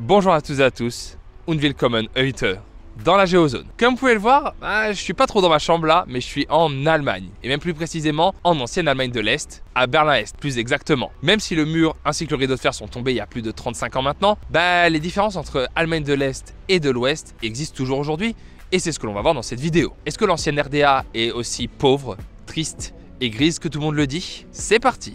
Bonjour à tous et à tous, und willkommen heute dans la Géozone. Comme vous pouvez le voir, je suis pas trop dans ma chambre là, mais je suis en Allemagne, et même plus précisément en ancienne Allemagne de l'Est, à Berlin-Est plus exactement. Même si le mur ainsi que le rideau de fer sont tombés il y a plus de 35 ans maintenant, les différences entre Allemagne de l'Est et de l'Ouest existent toujours aujourd'hui, et c'est ce que l'on va voir dans cette vidéo. Est-ce que l'ancienne RDA est aussi pauvre, triste et grise que tout le monde le dit? C'est parti!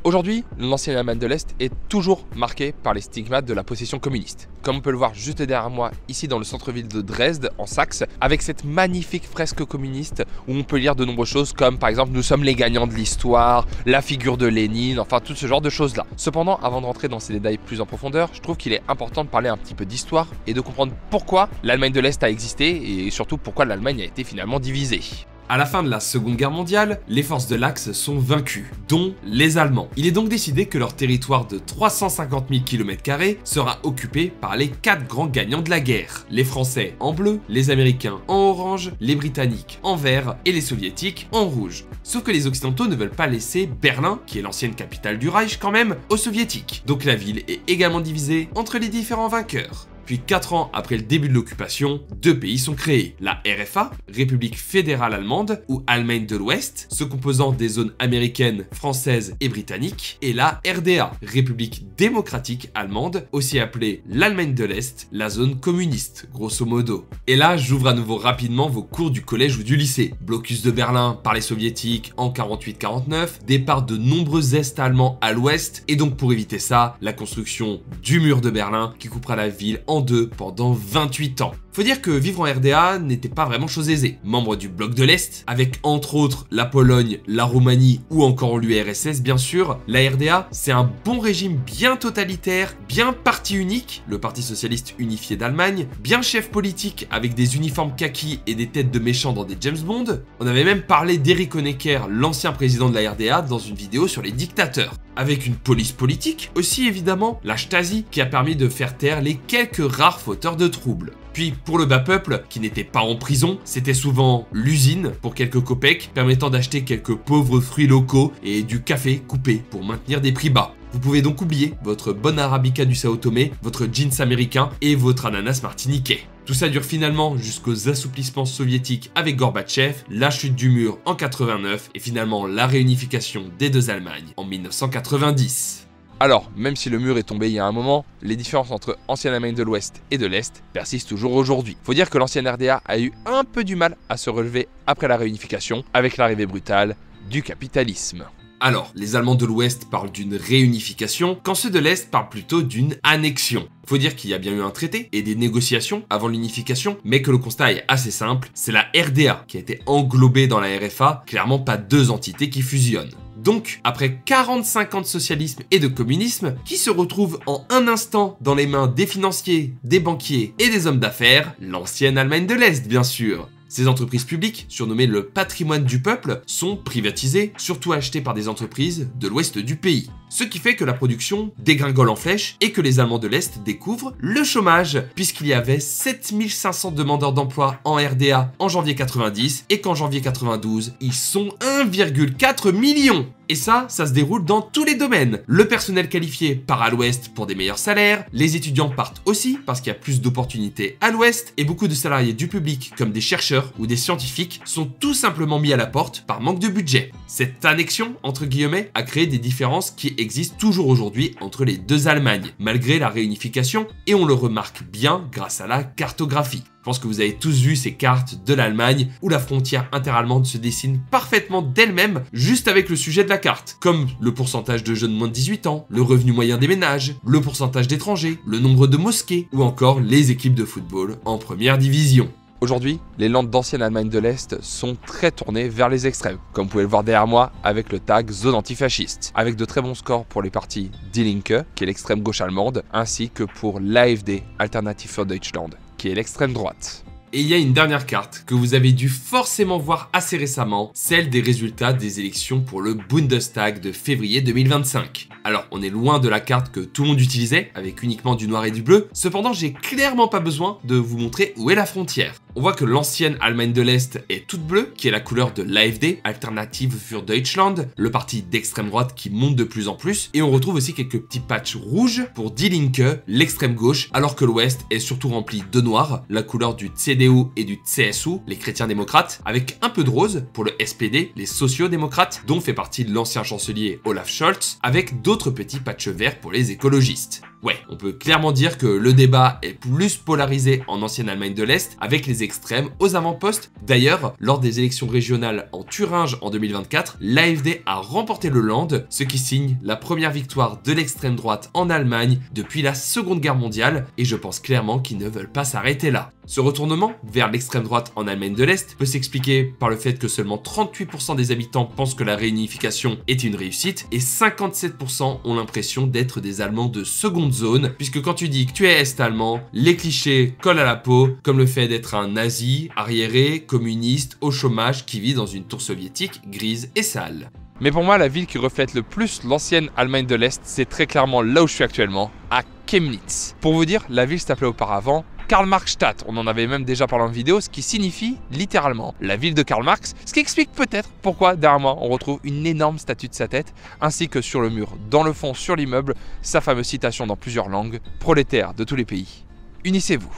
Aujourd'hui, l'ancienne Allemagne de l'Est est toujours marquée par les stigmates de la possession communiste. Comme on peut le voir juste derrière moi, ici dans le centre-ville de Dresde, en Saxe, avec cette magnifique fresque communiste où on peut lire de nombreuses choses comme par exemple « Nous sommes les gagnants de l'histoire », la figure de Lénine, enfin tout ce genre de choses-là. Cependant, avant de rentrer dans ces détails plus en profondeur, je trouve qu'il est important de parler un petit peu d'histoire et de comprendre pourquoi l'Allemagne de l'Est a existé et surtout pourquoi l'Allemagne a été finalement divisée. À la fin de la Seconde Guerre mondiale, les forces de l'Axe sont vaincues, dont les Allemands. Il est donc décidé que leur territoire de 350 000 km² sera occupé par les 4 grands gagnants de la guerre. Les Français en bleu, les Américains en orange, les Britanniques en vert et les Soviétiques en rouge. Sauf que les Occidentaux ne veulent pas laisser Berlin, qui est l'ancienne capitale du Reich quand même, aux Soviétiques. Donc la ville est également divisée entre les différents vainqueurs. Puis 4 ans après le début de l'occupation, 2 pays sont créés. La RFA, République fédérale allemande, ou Allemagne de l'Ouest, se composant des zones américaines, françaises et britanniques, et la RDA, République démocratique allemande, aussi appelée l'Allemagne de l'Est, la zone communiste, grosso modo. Et là, j'ouvre à nouveau rapidement vos cours du collège ou du lycée. Blocus de Berlin par les soviétiques en 48-49, départ de nombreux Est allemands à l'Ouest, et donc pour éviter ça, la construction du mur de Berlin qui coupera la ville en deux pendant 28 ans. Faut dire que vivre en RDA n'était pas vraiment chose aisée. Membre du bloc de l'Est, avec entre autres la Pologne, la Roumanie ou encore l'URSS bien sûr, la RDA c'est un bon régime bien totalitaire, bien parti unique, le Parti Socialiste Unifié d'Allemagne, bien chef politique avec des uniformes kaki et des têtes de méchants dans des James Bond. On avait même parlé d'Erich Honecker, l'ancien président de la RDA, dans une vidéo sur les dictateurs. Avec une police politique, aussi évidemment la Stasi qui a permis de faire taire les quelques rares fauteurs de troubles. Puis pour le bas peuple, qui n'était pas en prison, c'était souvent l'usine pour quelques copecs, permettant d'acheter quelques pauvres fruits locaux et du café coupé pour maintenir des prix bas. Vous pouvez donc oublier votre bonne arabica du Sao Tomé, votre jeans américain et votre ananas martiniquais. Tout ça dure finalement jusqu'aux assouplissements soviétiques avec Gorbatchev, la chute du mur en 89 et finalement la réunification des deux Allemagnes en 1990. Alors, même si le mur est tombé il y a un moment, les différences entre ancienne Allemagne de l'Ouest et de l'Est persistent toujours aujourd'hui. Faut dire que l'ancienne RDA a eu un peu du mal à se relever après la réunification, avec l'arrivée brutale du capitalisme. Alors, les Allemands de l'Ouest parlent d'une réunification, quand ceux de l'Est parlent plutôt d'une annexion. Faut dire qu'il y a bien eu un traité et des négociations avant l'unification, mais que le constat est assez simple, c'est la RDA qui a été englobée dans la RFA, clairement pas deux entités qui fusionnent. Donc, après 45 ans de socialisme et de communisme, qui se retrouvent en un instant dans les mains des financiers, des banquiers et des hommes d'affaires, l'ancienne Allemagne de l'Est bien sûr. Ces entreprises publiques, surnommées le patrimoine du peuple, sont privatisées, surtout achetées par des entreprises de l'ouest du pays. Ce qui fait que la production dégringole en flèche et que les Allemands de l'Est découvrent le chômage, puisqu'il y avait 7500 demandeurs d'emploi en RDA en janvier 90 et qu'en janvier 92, ils sont 1,4 million. Et ça se déroule dans tous les domaines. Le personnel qualifié part à l'ouest pour des meilleurs salaires, les étudiants partent aussi parce qu'il y a plus d'opportunités à l'ouest, et beaucoup de salariés du public, comme des chercheurs ou des scientifiques, sont tout simplement mis à la porte par manque de budget. Cette annexion, entre guillemets, a créé des différences qui existent toujours aujourd'hui entre les deux Allemagnes, malgré la réunification, et on le remarque bien grâce à la cartographie. Je pense que vous avez tous vu ces cartes de l'Allemagne où la frontière interallemande se dessine parfaitement d'elle-même juste avec le sujet de la carte, comme le pourcentage de jeunes moins de 18 ans, le revenu moyen des ménages, le pourcentage d'étrangers, le nombre de mosquées ou encore les équipes de football en première division. Aujourd'hui, les landes d'ancienne Allemagne de l'Est sont très tournées vers les extrêmes, comme vous pouvez le voir derrière moi avec le tag zone antifasciste, avec de très bons scores pour les partis Die Linke, qui est l'extrême gauche allemande, ainsi que pour l'AfD, Alternative für Deutschland, qui est l'extrême droite. Et il y a une dernière carte que vous avez dû forcément voir assez récemment, celle des résultats des élections pour le Bundestag de février 2025. Alors, on est loin de la carte que tout le monde utilisait, avec uniquement du noir et du bleu, cependant j'ai clairement pas besoin de vous montrer où est la frontière. On voit que l'ancienne Allemagne de l'Est est toute bleue, qui est la couleur de l'AfD, Alternative für Deutschland, le parti d'extrême droite qui monte de plus en plus, et on retrouve aussi quelques petits patchs rouges pour Die Linke, l'extrême gauche, alors que l'Ouest est surtout rempli de noir, la couleur du CDU et du CSU, les chrétiens démocrates, avec un peu de rose pour le SPD, les sociaux-démocrates, dont fait partie l'ancien chancelier Olaf Scholz, avec d'autres petits patchs verts pour les écologistes. Ouais, on peut clairement dire que le débat est plus polarisé en ancienne Allemagne de l'Est, avec les extrêmes aux avant-postes. D'ailleurs, lors des élections régionales en Thuringe en 2024, l'AfD a remporté le Land, ce qui signe la première victoire de l'extrême droite en Allemagne depuis la Seconde Guerre mondiale, et je pense clairement qu'ils ne veulent pas s'arrêter là. Ce retournement vers l'extrême droite en Allemagne de l'Est peut s'expliquer par le fait que seulement 38% des habitants pensent que la réunification était une réussite, et 57% ont l'impression d'être des Allemands de seconde zone, puisque quand tu dis que tu es est-allemand, les clichés collent à la peau, comme le fait d'être un nazi, arriéré, communiste, au chômage, qui vit dans une tour soviétique grise et sale. Mais pour moi, la ville qui reflète le plus l'ancienne Allemagne de l'Est, c'est très clairement là où je suis actuellement, à Chemnitz. Pour vous dire, la ville s'appelait auparavant Karl-Marx-Stadt, on en avait même déjà parlé en vidéo, ce qui signifie littéralement la ville de Karl Marx, ce qui explique peut-être pourquoi derrière moi on retrouve une énorme statue de sa tête, ainsi que sur le mur, dans le fond, sur l'immeuble, sa fameuse citation dans plusieurs langues, prolétaires de tous les pays, unissez-vous.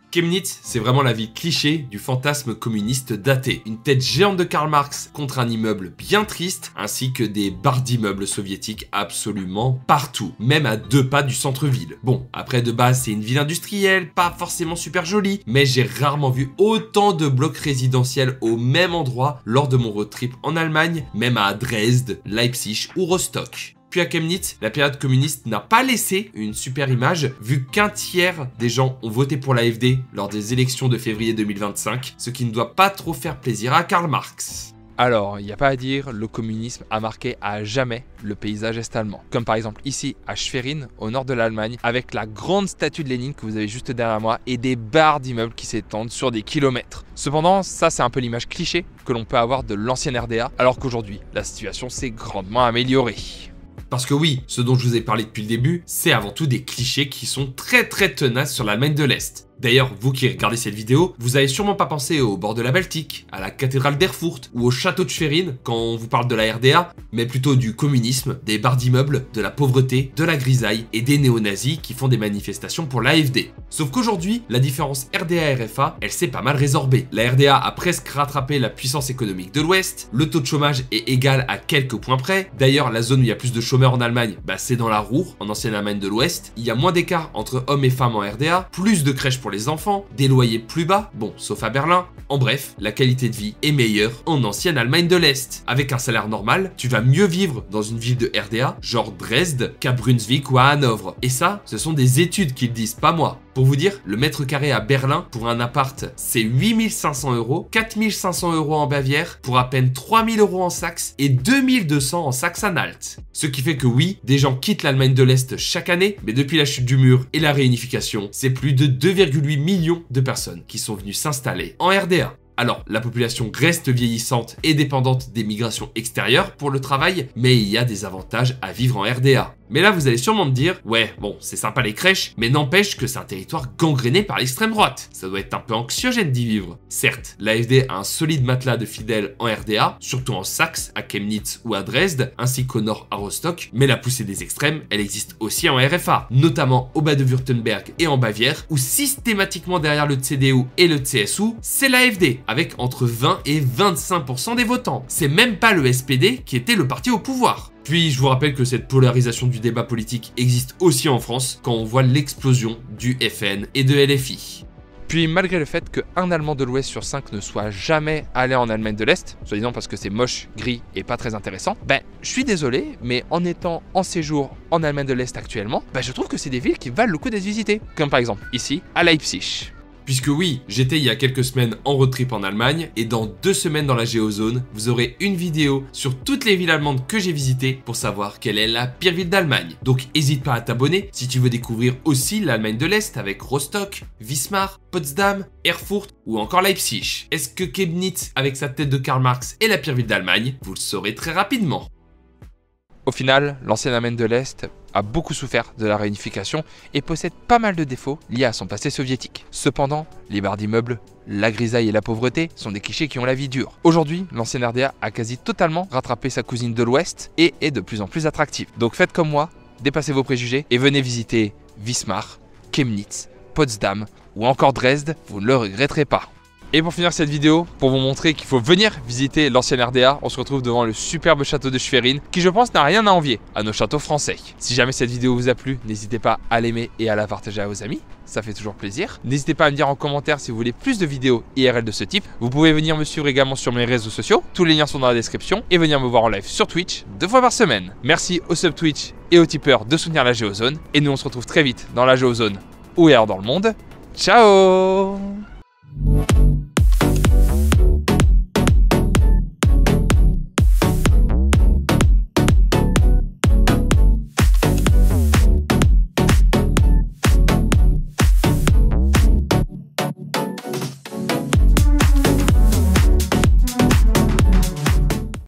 Chemnitz, c'est vraiment la ville cliché du fantasme communiste daté. Une tête géante de Karl Marx contre un immeuble bien triste, ainsi que des barres d'immeubles soviétiques absolument partout, même à 2 pas du centre-ville. Bon, après de base c'est une ville industrielle, pas forcément super jolie, mais j'ai rarement vu autant de blocs résidentiels au même endroit lors de mon road trip en Allemagne, même à Dresde, Leipzig ou Rostock. Puis à Chemnitz, la période communiste n'a pas laissé une super image, vu qu'un tiers des gens ont voté pour l'AfD lors des élections de février 2025, ce qui ne doit pas trop faire plaisir à Karl Marx. Alors, il n'y a pas à dire, le communisme a marqué à jamais le paysage est-allemand. Comme par exemple ici à Schwerin, au nord de l'Allemagne, avec la grande statue de Lénine que vous avez juste derrière moi et des barres d'immeubles qui s'étendent sur des kilomètres. Cependant, ça c'est un peu l'image cliché que l'on peut avoir de l'ancienne RDA, alors qu'aujourd'hui, la situation s'est grandement améliorée. Parce que oui, ce dont je vous ai parlé depuis le début, c'est avant tout des clichés qui sont très tenaces sur l'Allemagne de l'Est. D'ailleurs, vous qui regardez cette vidéo, vous avez sûrement pas pensé au bord de la Baltique, à la cathédrale d'Erfurt ou au château de Schwerin quand on vous parle de la RDA, mais plutôt du communisme, des barres d'immeubles, de la pauvreté, de la grisaille et des néo-nazis qui font des manifestations pour l'AfD. Sauf qu'aujourd'hui, la différence RDA-RFA, elle s'est pas mal résorbée. La RDA a presque rattrapé la puissance économique de l'Ouest, le taux de chômage est égal à quelques points près. D'ailleurs, la zone où il y a plus de chômeurs en Allemagne, c'est dans la Ruhr, en ancienne Allemagne de l'Ouest. Il y a moins d'écart entre hommes et femmes en RDA, plus de crèches pour les enfants, des loyers plus bas, bon, sauf à Berlin. En bref, la qualité de vie est meilleure en ancienne Allemagne de l'Est. Avec un salaire normal, tu vas mieux vivre dans une ville de RDA, genre Dresde, qu'à Brunswick ou à Hanovre. Et ça, ce sont des études qui le disent, pas moi. Pour vous dire, le mètre carré à Berlin pour un appart, c'est 8500 €, 4500 € en Bavière, pour à peine 3000 € en Saxe et 2200 en Saxe-Anhalt. Ce qui fait que oui, des gens quittent l'Allemagne de l'Est chaque année, mais depuis la chute du mur et la réunification, c'est plus de 2,8 millions de personnes qui sont venues s'installer en RDA. Alors, la population reste vieillissante et dépendante des migrations extérieures pour le travail, mais il y a des avantages à vivre en RDA. Mais là, vous allez sûrement me dire, ouais, bon, c'est sympa les crèches, mais n'empêche que c'est un territoire gangréné par l'extrême droite. Ça doit être un peu anxiogène d'y vivre. Certes, l'AfD a un solide matelas de fidèles en RDA, surtout en Saxe, à Chemnitz ou à Dresde, ainsi qu'au nord à Rostock, mais la poussée des extrêmes, elle existe aussi en RFA, notamment au Bade-Württemberg et en Bavière, où systématiquement derrière le CDU et le CSU, c'est l'AfD, avec entre 20 et 25% des votants. C'est même pas le SPD qui était le parti au pouvoir. Puis je vous rappelle que cette polarisation du débat politique existe aussi en France quand on voit l'explosion du FN et de LFI. Puis malgré le fait qu'un Allemand de l'Ouest sur 5 ne soit jamais allé en Allemagne de l'Est, soi-disant parce que c'est moche, gris et pas très intéressant, je suis désolé, mais en étant en séjour en Allemagne de l'Est actuellement, je trouve que c'est des villes qui valent le coup d'être visitées. Comme par exemple ici, à Leipzig. Puisque oui, j'étais il y a quelques semaines en road trip en Allemagne et dans 2 semaines dans la Géozone, vous aurez une vidéo sur toutes les villes allemandes que j'ai visitées pour savoir quelle est la pire ville d'Allemagne. Donc n'hésite pas à t'abonner si tu veux découvrir aussi l'Allemagne de l'Est avec Rostock, Wismar, Potsdam, Erfurt ou encore Leipzig. Est-ce que Chemnitz avec sa tête de Karl Marx est la pire ville d'Allemagne? Vous le saurez très rapidement. Au final, l'ancienne Allemagne de l'Est a beaucoup souffert de la réunification et possède pas mal de défauts liés à son passé soviétique. Cependant, les barres d'immeubles, la grisaille et la pauvreté sont des clichés qui ont la vie dure. Aujourd'hui, l'ancienne RDA a quasi totalement rattrapé sa cousine de l'Ouest et est de plus en plus attractive. Donc faites comme moi, dépassez vos préjugés et venez visiter Wismar, Chemnitz, Potsdam ou encore Dresde, vous ne le regretterez pas. Et pour finir cette vidéo, pour vous montrer qu'il faut venir visiter l'ancienne RDA, on se retrouve devant le superbe château de Schwerin, qui je pense n'a rien à envier à nos châteaux français. Si jamais cette vidéo vous a plu, n'hésitez pas à l'aimer et à la partager à vos amis, ça fait toujours plaisir. N'hésitez pas à me dire en commentaire si vous voulez plus de vidéos IRL de ce type. Vous pouvez venir me suivre également sur mes réseaux sociaux, tous les liens sont dans la description, et venir me voir en live sur Twitch 2 fois par semaine. Merci aux sub Twitch et aux tipeurs de soutenir la Géozone, et nous on se retrouve très vite dans la Géozone ou ailleurs dans le monde. Ciao!